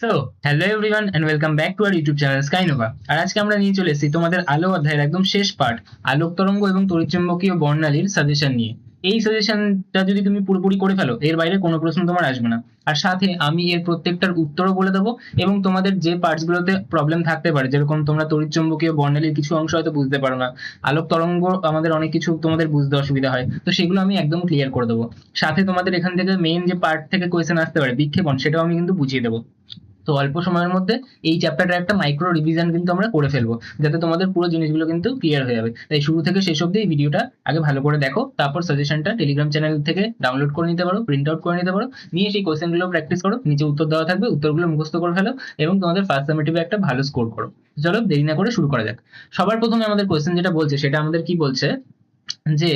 So hello everyone and welcome back to our YouTube channel Skynova. আর আজকে আমরা নিয়ে চলে এসেছি তোমাদের আলো অধ্যায়ের একদম শেষ পার্ট, আলোক তরঙ্গ এবং তড়িৎচুম্বকীয় বর্ণালীর সাজেশন নিয়ে। এই সাজেশনটা যদি তুমি পুরোপুরি করে ফেলো, এর বাইরে কোনো প্রশ্ন তোমার আসবে না। আর সাথে আমি এর প্রত্যেকটার উত্তরও বলে দেবো, এবং তোমাদের যে পার্টসগুলোতে প্রবলেম থাকতে পারে, যেরকম তোমরা তড়িৎচুম্বকীয় বর্ণালীর কিছু অংশ হয়তো বুঝতে পারো না, আলোক তরঙ্গ আমাদের অনেক কিছু তোমাদের বুঝতে অসুবিধা হয়, তো সেগুলো আমি একদম ক্লিয়ার করে দেবো। সাথে তোমাদের এখান থেকে মেইন যে পার্ট থেকে কোয়েশ্চেন আসতে পারে, বিক্ষেপণ, সেটাও আমি কিন্তু বুঝিয়ে দেবো। তো অল্প সময়ের মধ্যে এই চ্যাপ্টারটা একটা মাইক্রো রিভিশন কিন্তু আমরা করে ফেলবো, যাতে তোমাদের পুরো জিনিসগুলো কিন্তু ক্লিয়ার হয়ে যাবে। তাই শুরু থেকে শেষ অব্দি এই ভিডিওটা আগে ভালো করে দেখো, তারপর সাজেশনটা টেলিগ্রাম চ্যানেল থেকে ডাউনলোড করে নিতে পারো, প্রিন্ট আউট করে নিতে পারো, নিয়ে সেই কোশ্চেনগুলো প্র্যাকটিস করো, নিচে উত্তর দেওয়া থাকবে, উত্তরগুলো মুখস্থ করে ফেলো এবং তোমাদের ফার্স্ট সামেটিভে একটা ভালো স্কোর করো। চলো দেরি না করে শুরু করা যাক। সবার প্রথমে আমাদের কোশ্চেন যেটা বলছে সেটা আমাদের কি বলছে, যে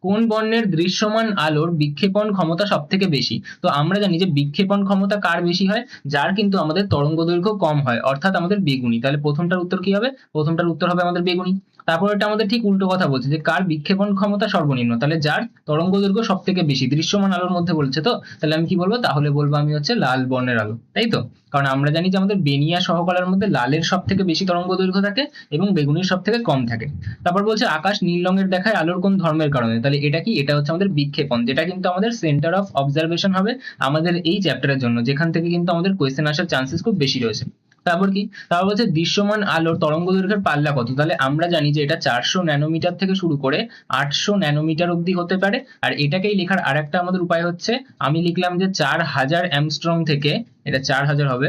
কোন বর্ণের দৃশ্যমান আলোর বিক্ষেপণ ক্ষমতা সব থেকে বেশি। তো আমরা জানি যে বিক্ষেপণ ক্ষমতা কার বেশি হয়, যার কিন্তু আমাদের তরঙ্গ দৈর্ঘ্য কম হয়, অর্থাৎ আমাদের বেগুনি। তাহলে প্রথমটার উত্তর কি হবে? প্রথমটার উত্তর হবে আমাদের বেগুনি। তারপর এটা আমাদের ঠিক উল্টো কথা বলছে, যে কার বিক্ষেপণ ক্ষমতা সর্বনিম্ন, তাহলে যার তরঙ্গ দৈর্ঘ্য সব থেকে বেশি দৃশ্যমান আলোর মধ্যে বলছে। তো তাহলে আমি কি বলবো? তাহলে বলবো আমি হচ্ছে লাল বর্ণের আলো, তাই তো? কারণ আমরা জানি যে আমাদের বেনিয়া সহকলার মধ্যে লালের সব থেকে বেশি তরঙ্গ দৈর্ঘ্য থাকে এবং বেগুনির সব থেকে কম থাকে। তারপর বলছে আকাশ নীল রঙের দেখায় আলোর কোন ধর্মের কারণে। তাহলে এটা কি? এটা হচ্ছে আমাদের বিক্ষেপণ, যেটা কিন্তু আমাদের সেন্টার অফ অবজারভেশন হবে আমাদের এই চ্যাপ্টারের জন্য, যেখান থেকে কিন্তু আমাদের কোয়েশ্চেন আসার চান্সেস খুব বেশি রয়েছে। তারপর কি? তারপর বলছে দৃশ্যমান আলোর তরঙ্গ দৈর্ঘ্যের পাল্লা কত। তাহলে আমরা জানি যে এটা 400 ন্যানোমিটার থেকে শুরু করে 800 ন্যানোমিটার অব্দি হতে পারে। আর এটাকেই লেখার আরেকটা আমাদের উপায় হচ্ছে, আমি লিখলাম যে 4000 অ্যামস্ট্রং থেকে, এটা 4000 হবে,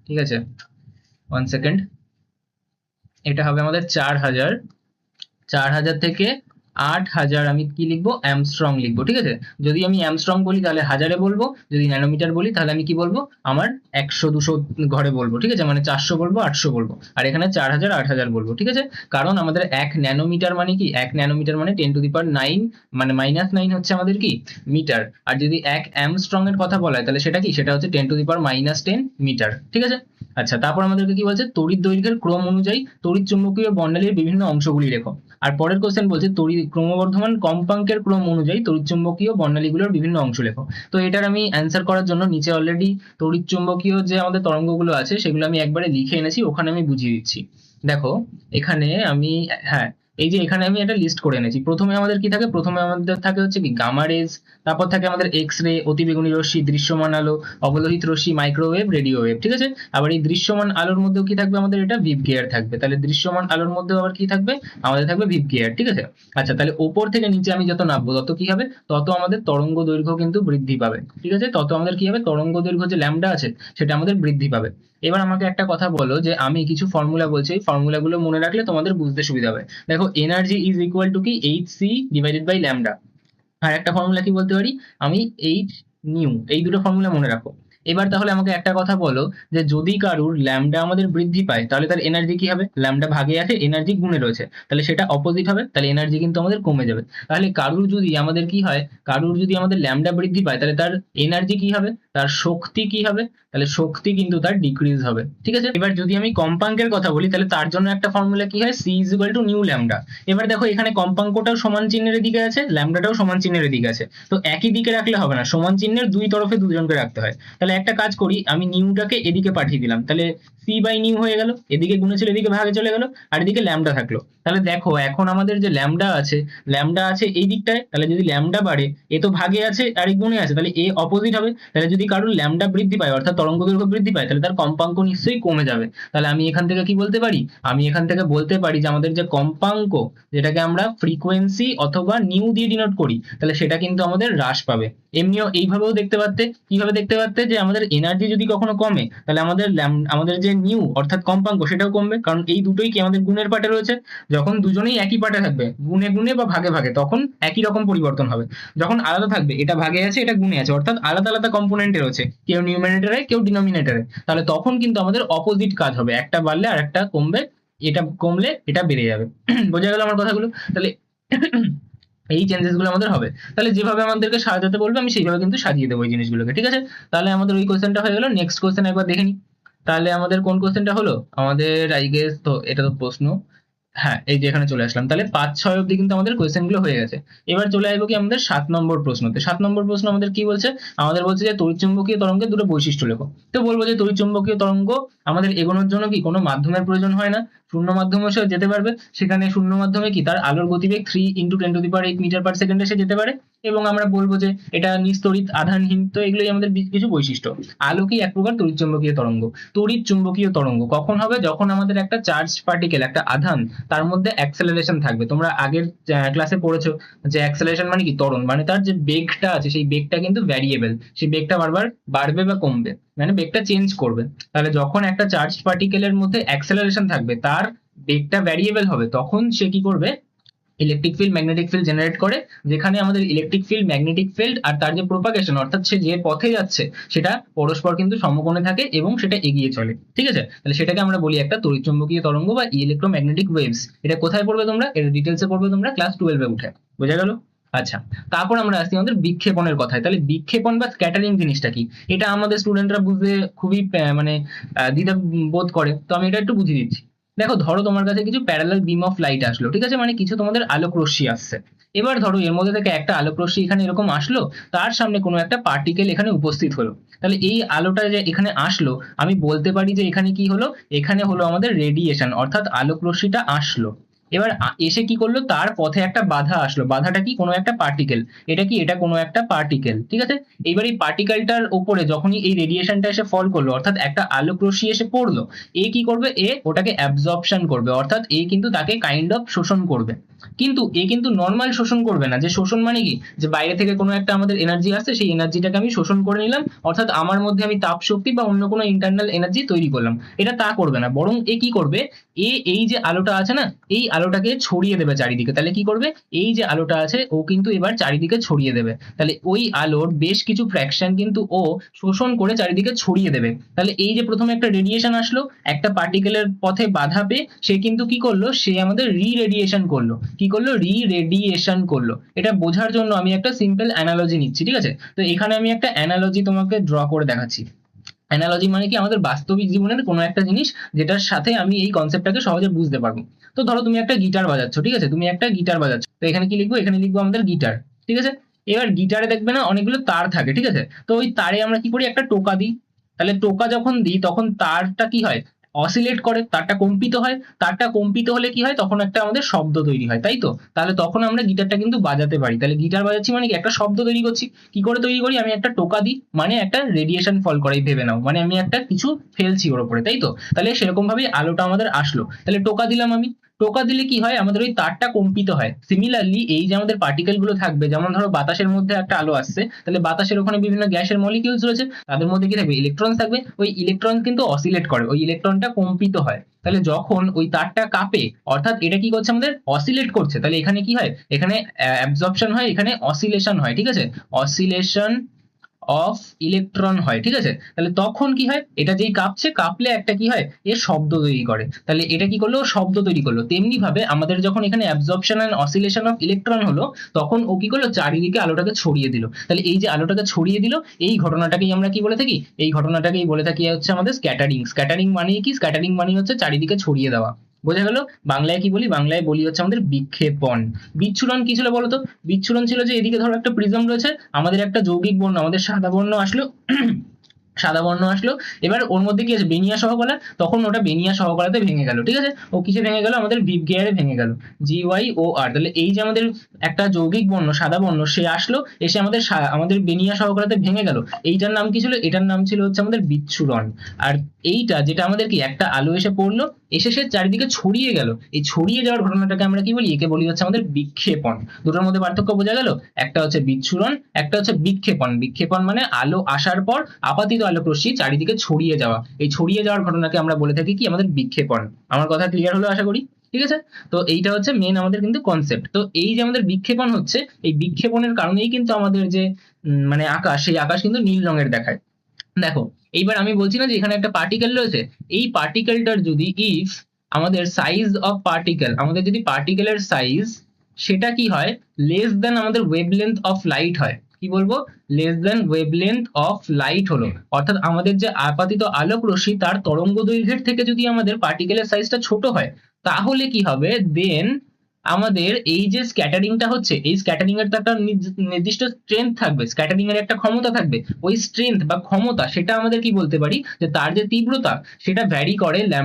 ঠিক আছে? 1 সেকেন্ড, এটা হবে আমাদের 4000, 4000 থেকে 8000 আমি কি লিখবো? অ্যামস্ট্রং লিখবো, ঠিক আছে? যদি আমি অ্যামস্ট্রং বলি তাহলে হাজারে বলবো, যদি ন্যানোমিটার বলি তাহলে আমি কি বলবো? আমার 100 200 ঘরে বলবো, ঠিক আছে? মানে 400 বলবো, 800 বলবো, আর এখানে 4000 8000 বলবো, ঠিক আছে? কারণ আমাদের 1 ন্যানোমিটার মানে কি? 1 ন্যানোমিটার মানে 10⁹, মানে -9 হচ্ছে আমাদের কি? মিটার। আর যদি 1 অ্যামস্ট্রং এর কথা বলা হয় তাহলে সেটা কি? সেটা হচ্ছে 10⁻10 মিটার, ঠিক আছে? আচ্ছা, তারপর আমাদেরকে কি বলছে? তড়িৎ দৈর্ঘ্যের ক্রম অনুযায়ী তড়িৎ চুম্বকীয় বর্ণালীর বিভিন্ন অংশগুলি লেখো। আর পরের কোশ্চেন বলছে ক্রমবর্ধমান কম্পাঙ্কের ক্রম অনুযায়ী তড়িৎচুম্বকীয় বর্ণালীগুলোর বিভিন্ন অংশ লেখো। তো এটার আমি অ্যান্সার করার জন্য নিচে অলরেডি তড়িৎচুম্বকীয় যে আমাদের তরঙ্গগুলো আছে সেগুলো আমি একবারে লিখে এনেছি, ওখানে আমি বুঝিয়ে দিচ্ছি। দেখো, এখানে আমি, হ্যাঁ, এই যে এখানে আমি একটা লিস্ট করে এনেছি। প্রথমে আমাদের কি থাকে? প্রথমে আমাদের থাকে হচ্ছে কি? Gamma rays. তারপর থাকে আমাদের এক্স রে, অতিবেগুনি রশ্মি, দৃশ্যমান আলো, অবলোহিত রশ্মি, মাইক্রোওয়েভ, রেডিও ওয়েভ, ঠিক আছে? আবার এই দৃশ্যমান আলোর মধ্যেও কি থাকবে আমাদের? এটা ভিপ গিয়ার থাকবে। তাহলে দৃশ্যমান আলোর মধ্যেও আবার কি থাকবে? আমাদের থাকবে ভিপ গিয়ার, ঠিক আছে? আচ্ছা, তাহলে ওপর থেকে নিচে আমি যত নামবো তত কি হবে? তত আমাদের তরঙ্গ দৈর্ঘ্য কিন্তু বৃদ্ধি পাবে, ঠিক আছে? তত আমাদের কি হবে? তরঙ্গ দৈর্ঘ্য যে ল্যামডা আছে সেটা আমাদের বৃদ্ধি পাবে। এবার আমাকে একটা কথা বলো, যে আমি কিছু ফর্মুলা বলছি, এই ফর্মুলাগুলো মনে রাখলে তোমাদের বুঝতে সুবিধা হবে। দেখো, এনার্জি ইজ ইকুয়াল টু কি? H C divided by lambda. আর একটা ফর্মুলা কি বলতে পারি আমি? H nu. এই দুটো ফর্মুলা মনে রাখো। এবার তাহলে আমাকে একটা কথা বলো, যে যদি কারুর ল্যামডা আমাদের বৃদ্ধি পায় তাহলে তার এনার্জি কি হবে? ল্যামডা ভাগে আছে, এনার্জি গুণে রয়েছে, তাহলে সেটা অপোজিট হবে, তাহলে এনার্জি কিন্তু আমাদের কমে যাবে। তাহলে কারুর যদি আমাদের কি হয়? কারুর যদি আমাদের ল্যামডা বৃদ্ধি পায় তাহলে তার এনার্জি কি হবে? তার শক্তি কি হবে? তাহলে শক্তি কিন্তু তার ডিক্রিজ হবে, ঠিক আছে? এবার যদি আমি কম্পাঙ্কের কথা বলি তাহলে তার জন্য একটা ফর্মুলা কি হয়? C is equal to nu lambda. এবার দেখো, এখানে কম্পাঙ্কটাও সমান চিহ্নের দিকে আছে, ল্যামডাটাও সমান চিহ্নের দিকে আছে। তো একই দিকে রাখলে হবে না, সমান চিহ্নের দুই তরফে দুজনকে রাখতে হয়। তাহলে একটা কাজ করি, আমি নিউটাকে এদিকে পাঠিয়ে দিলাম, তাহলে সি বাই নিউ হয়ে গেল, এদিকে গুণে ছিল এদিকে ভাগে চলে গেল, আর এদিকে ল্যামডা থাকলো। তাহলে দেখো, এখন আমাদের যে ল্যামডা আছে, ল্যামডা আছে এই দিকটায়, তাহলে যদি ল্যামডা বাড়ে, এ তো ভাগে আছে আর এই গুণে আছে, তাহলে এ অপোজিট হবে। তাহলে যদি কারোর ল্যামডা বৃদ্ধি পায়, অর্থাৎ তরঙ্গ দৈর্ঘ্য বৃদ্ধি পায়, তাহলে তার কম্পাঙ্ক নিশ্চয়ই কমে যাবে। তাহলে আমি এখান থেকে কি বলতে পারি? আমি এখান থেকে বলতে পারি যে আমাদের যে কম্পাঙ্ক, যেটাকে আমরা ফ্রিকোয়েন্সি অথবা নিউ দিয়ে ডিনোট করি, তাহলে সেটা কিন্তু আমাদের হ্রাস পাবে। এমনিও এইভাবেও দেখতে পারতে। কিভাবে দেখতে পারতে? যে আমাদের এনার্জি যদি কখনো কমে তাহলে আমাদের আমাদের যে নিউ অর্থাৎ কম্পাঙ্ক সেটাও কমবে, কারণ এই দুটোই কি আমাদের গুণের পাটে রয়েছে। যখন দুজনেই একই পাটে থাকবে, গুণে গুণে বা ভাগে ভাগে, তখন একই রকম পরিবর্তন হবে। যখন আলাদা থাকবে, এটা ভাগে আছে এটা গুণে আছে, অর্থাৎ আলাদা আলাদা কম্পোনেন্টে রয়েছে, কেউ নিউমিনেটরে কেউ ডিনোমিনেটরে, তাহলে তখন কিন্তু আমাদের অপোজিট কাজ হবে, একটা বাড়লে আর একটা কমবে, এটা কমলে এটা বেড়ে যাবে। বোঝা গেল আমার কথাগুলো? তাহলে এই চেঞ্জেস গুলো আমাদের হবে। তাহলে যেভাবে আমাদেরকে সাজাতে বলবে আমি সেইভাবে কিন্তু সাজিয়ে দেবো এই জিনিসগুলোকে, ঠিক আছে? তাহলে আমাদের ওই কোশ্চেনটা হয়ে গেল। নেক্সট কোশ্চেন একবার দেখে নি। তাহলে আমাদের কোন কোশ্চেনটা হলো? আমাদের আই গেস তো এটা তো প্রশ্ন, হ্যাঁ, এই যে এখানে চলে আসলাম। তাহলে 5-6 অব্দি কিন্তু আমাদের কোয়েশ্চেন গুলো হয়ে গেছে। এবার চলে আসবো কি আমাদের 7 নম্বর প্রশ্নতে। 7 নম্বর প্রশ্ন আমাদের কি বলছে? আমাদের বলছে যে তড়িৎচুম্বকীয় তরঙ্গের দুটো বৈশিষ্ট্য লেখো। তো বলবো যে তড়িৎচুম্বকীয় তরঙ্গ আমাদের এগোনোর জন্য কি কোনো মাধ্যমের প্রয়োজন হয় না, শূন্য মাধ্যমে সে যেতে পারবে। সেখানে শূন্য মাধ্যমে কি তার আলোর গতিবেগ 3 × 10⁸ মিটার/সেকেন্ডে সে যেতে পারে। এবং আমরা বলবো যে এটা নিস্তড়িৎ আধানহীন। তো এগুলোই আমাদের কিছু বৈশিষ্ট্য। আলো কি এক প্রকার তড়িৎচুম্বকীয় তরঙ্গ। তড়িৎ চুম্বকীয় তরঙ্গ কখন হবে? যখন আমাদের একটা চার্জ পার্টিকেল, একটা আধান, তার মধ্যে অ্যাক্সেলারেশন থাকবে। তোমরা আগের ক্লাসে পড়েছো যে অ্যাক্সেলারেশন মানে কি? ত্বরণ, মানে তার যে বেগটা আছে সেই বেগটা কিন্তু ভ্যারিয়েবল, সেই বেগটা বারবার বাড়বে বা কমবে, মানে বেগটা চেঞ্জ করবে। তাহলে যখন একটা চার্জ পার্টিকেলের মধ্যে অ্যাক্সেলারেশন থাকবে, তার বেগটা ভ্যারিয়েবল হবে, তখন সে কি করবে? Electric field magnetic field generate করে। যেখানে আমাদের ইলেকট্রিক ফিল্ড ম্যাগনেটিক ফিল্ড আর তার যে প্রোপাগেশন, অর্থাৎ সে যে পথে যাচ্ছে সেটা পরস্পর কিন্তু সমকোণে থাকে এবং সেটা এগিয়ে চলে। ঠিক আছে, তাহলে সেটাকে আমরা বলি একটা তড়িৎচুম্বকীয় তরঙ্গ বা ইলেকট্রোম্যাগনেটিক ওয়েভস। এটা কোথায় পড়বে তোমরা? এটা ডিটেলসে পড়বে তোমরা ক্লাস 12-এ উঠে। বোঝা গেল? আচ্ছা, তারপর আমরা আসছি আমাদের বিক্ষেপণের কথায়। তাহলে বিক্ষেপণ বা স্ক্যাটারিং জিনিসটা কি? এটা আমাদের স্টুডেন্টরা বুঝতে খুবই মানে দ্বিধা বোধ করে। তো আমি এটা একটু বুঝিয়ে দিচ্ছি। দেখো, ধরো তোমার কাছে কিছু প্যারালাল বিম অফ লাইট আসলো, ঠিক আছে, মানে কিছু তোমাদের আলোক রশ্মি আসছে। এবার ধরো এর মধ্যে থেকে একটা আলোক রশ্মি এখানে এরকম আসলো, তার সামনে কোনো একটা পার্টিকেল এখানে উপস্থিত হলো। তাহলে এই আলোটা যে এখানে আসলো, আমি বলতে পারি যে এখানে কি হলো? এখানে হলো আমাদের রেডিয়েশন, অর্থাৎ আলোক রশ্মিটা আসলো। এবার এসে কি করলো? তার পথে একটা বাধা আসলো। বাধাটা কি? কোনো একটা পার্টিকেল। এটা কি? এটা কোনো একটা পার্টিকেল, ঠিক আছে। এইবার এই পার্টিকেলটার উপরে যখনই এই রেডিয়েশনটা এসে ফল করলো, অর্থাৎ একটা আলোক রশ্মি এসে পড়লো, এ কি করবে? এ ওটাকে অ্যাবজর্পশন করবে, অর্থাৎ এ কিন্তু তাকে কাইন্ড অফ শোষণ করবে। কিন্তু এ কিন্তু নর্মাল শোষণ করবে না। যে শোষণ মানে কি? যে বাইরে থেকে কোনো একটা আমাদের এনার্জি আসছে, সেই এনার্জিটাকে আমি শোষণ করে নিলাম, অর্থাৎ আমার মধ্যে আমি তাপ শক্তি বা অন্য কোনো ইন্টারনাল এনার্জি তৈরি করলাম। এটা তা করবে না, বরং এ কি করবে? এই যে আলোটা আছে না, এই আলোটাকে ছড়িয়ে দেবে চারিদিকে। তাহলে কি করবে? এই যে আলোটা আছে ও কিন্তু এবার চারিদিকে ছড়িয়ে দেবে। তাহলে ওই আলোর বেশ কিছু ফ্র্যাকশন কিন্তু ও শোষণ করে চারিদিকে ছড়িয়ে দেবে। তাহলে এই যে প্রথমে একটা রেডিয়েশন আসলো, একটা পার্টিকেলের পথে বাধা পেয়ে সে কিন্তু কি করলো? সে আমাদের রি-রেডিয়েশন করলো। কি করলো? রি-রেডিয়েশন করলো। এটা বোঝার জন্য আমি একটা সিম্পল অ্যানালজি নিচ্ছি, ঠিক আছে। তো এখানে আমি একটা অ্যানালজি তোমাকে ড্র করে দেখাচ্ছি। অ্যানালজি মানে কি? আমাদের বাস্তবিক জীবনের কোনো একটা জিনিস যেটার সাথে আমি এই কনসেপ্টটাকে সহজে বুঝতে পারবো। তো ধরো তুমি একটা গিটার বাজাচ্ছ, ঠিক আছে, তুমি একটা গিটার বাজাচ্ছ। তো এখানে কি লিখবো? এখানে লিখবো আমাদের গিটার, ঠিক আছে। এবার গিটারে দেখবে না অনেকগুলো তার থাকে, ঠিক আছে। তো ওই তারে আমরা কি করি? একটা টোকা দিই। তাহলে টোকা যখন দিই তখন তারটা কি হয়? অসিলেট করে, তারটা কম্পিত হয়। তারটা কম্পিত হলে কি হয়? তখন একটা আমাদের শব্দ তৈরি হয়, তাই তো। তাহলে তখন আমরা গিটারটা কিন্তু বাজাতে পারি। তাহলে গিটার বাজাচ্ছি মানে কি? একটা শব্দ তৈরি করছি। কি করে তৈরি করি? আমি একটা টোকা দিই, মানে একটা রেডিয়েশন ফল করাই ভেবে নাও, মানে আমি একটা কিছু ফেলছি ওর উপরে, তাই তো। তাহলে সেরকম ভাবে আলোটা আমাদের আসলো। তাহলে টোকা দিলাম আমি। টোকা দিলে কি হয়? আমাদের ওই তারটা কম্পিত হয়। সিমিলারলি এই যে আমাদের পার্টিকেল গুলো থাকবে, যেমন ধরো বাতাসের মধ্যে একটা আলো আসছে, তাহলে বাতাসের ওখানে বিভিন্ন গ্যাসের মলিকিউলস রয়েছে, তাদের মধ্যে কি থাকবে? ইলেকট্রন থাকবে। ওই ইলেকট্রন কিন্তু অসিলেট করে, ওই ইলেকট্রনটা কম্পিত হয়। তাহলে যখন ওই তারটা কাঁপে, অর্থাৎ এটা কি করছে? আমাদের অসিলেট করছে। তাহলে এখানে কি হয়? এখানে অ্যাবজর্পশন হয়, এখানে অসিলেশন হয়, ঠিক আছে। অসিলেশন অফ ইলেকট্রন হয়, ঠিক আছে। তাহলে তখন কি হয়? এটা যেই কাঁপছে, কাঁপলে একটা কি হয়? এর শব্দ তৈরি করে। তাহলে এটা কি করলো? শব্দ তৈরি করলো। তেমনি ভাবে আমাদের যখন এখানে absorption and oscillation of electron হলো, তখন ও কি করলো? চারিদিকে আলোটাকে ছড়িয়ে দিল। তাহলে এই যে আলোটাকে ছড়িয়ে দিল, এই ঘটনাটাকেই আমরা কি বলে থাকি? এই ঘটনাটাকেই বলে থাকি হচ্ছে আমাদের স্ক্যাটারিং। স্ক্যাটারিং মানে কি? স্ক্যাটারিং মানে হচ্ছে চারিদিকে ছড়িয়ে দেওয়া। বোঝা গেল? বাংলায় কি বলি? বাংলায় বলি হচ্ছে আমাদের বিক্ষেপণ। বিচ্ছুরণ কি ছিল বলতো? বিচ্ছুরণ ছিল যে এদিকে ধরো একটা প্রিজম রয়েছে, আমাদের একটা যৌগিক বর্ণ, আমাদের সাদা বর্ণ আসলো, সাদা বর্ণ আসলো। এবার ওর মধ্যে কি আছে? বেনিয়া সহকলা। তখন ওটা বেনিয়া সহকলাতে ভেঙে গেল, ঠিক আছে। ও কিসে ভেঙে গেল? আমাদের ভিপ গিয়ারে ভেঙে গেল। GYOR। তাহলে এই যে আমাদের একটা যৌগিক বর্ণ, সাদা বর্ণ, সে আসলো, এসে আমাদের আমাদের বেনিয়া সহকলাতে ভেঙে গেল। এইটার নাম কি ছিল? এটার নাম ছিল হচ্ছে আমাদের বিচ্ছুরণ। আর এইটা যেটা আমাদের কি? একটা আলো এসে পড়লো, এসে সে চারিদিকে ছড়িয়ে গেল। এই ছড়িয়ে যাওয়ার ঘটনাটাকে আমরা কি বলি? একে বলি হচ্ছে আমাদের বিক্ষেপণ। দুটোর মধ্যে পার্থক্য বোঝা গেল? একটা হচ্ছে বিচ্ছুরণ, একটা হচ্ছে বিক্ষেপণ। বিক্ষেপণ মানে আলো আসার পর আপাতিত আলোক রশ্মি চারিদিকে ছড়িয়ে যাওয়া। এই ছড়িয়ে যাওয়ার ঘটনাকে আমরা বলে থাকি কি? আমাদের বিক্ষেপণ। আমার কথা ক্লিয়ার হলো আশা করি, ঠিক আছে। তো এইটা হচ্ছে মেন আমাদের কিন্তু কনসেপ্ট। তো এই যে আমাদের বিক্ষেপণ হচ্ছে, এই বিক্ষেপণের কারণেই কিন্তু আমাদের যে মানে আকাশ, সেই আকাশ কিন্তু নীল রঙের দেখায়। দেখো, এইবার আমি বলছি না যে এখানে একটা পার্টিকেল রয়েছে, এই পার্টিকেলটার যদি ইফ আমাদের সাইজ অফ পার্টিকেল, আমাদের যদি পার্টিকেলের সাইজ সেটা কি হয়? লেস দেন আমাদের ওয়েভলেন্থ অফ লাইট হয়, কি বলবো, less than wavelength of light হলো, অর্থাৎ আমাদের যে আপাতিত আলোক রশ্মি তার তরঙ্গ দৈর্ঘ্যের থেকে যদি আমাদের পার্টিকেলের সাইজটা ছোট হয়, তাহলে কি হবে, দেন আমাদের এই যে স্ক্যাটারিংটা হচ্ছে, এই স্ক্যাটারিং এর তো একটা নির্দিষ্ট স্ট্রেংথ থাকবে, স্ক্যাটারিং এর একটা ক্ষমতা থাকবে, ওই স্ট্রেংথ বা ক্ষমতা সেটা আমাদের কি বলতে পারি, যে তার যে তীব্রতা সেটা ভ্যারি করে λ⁴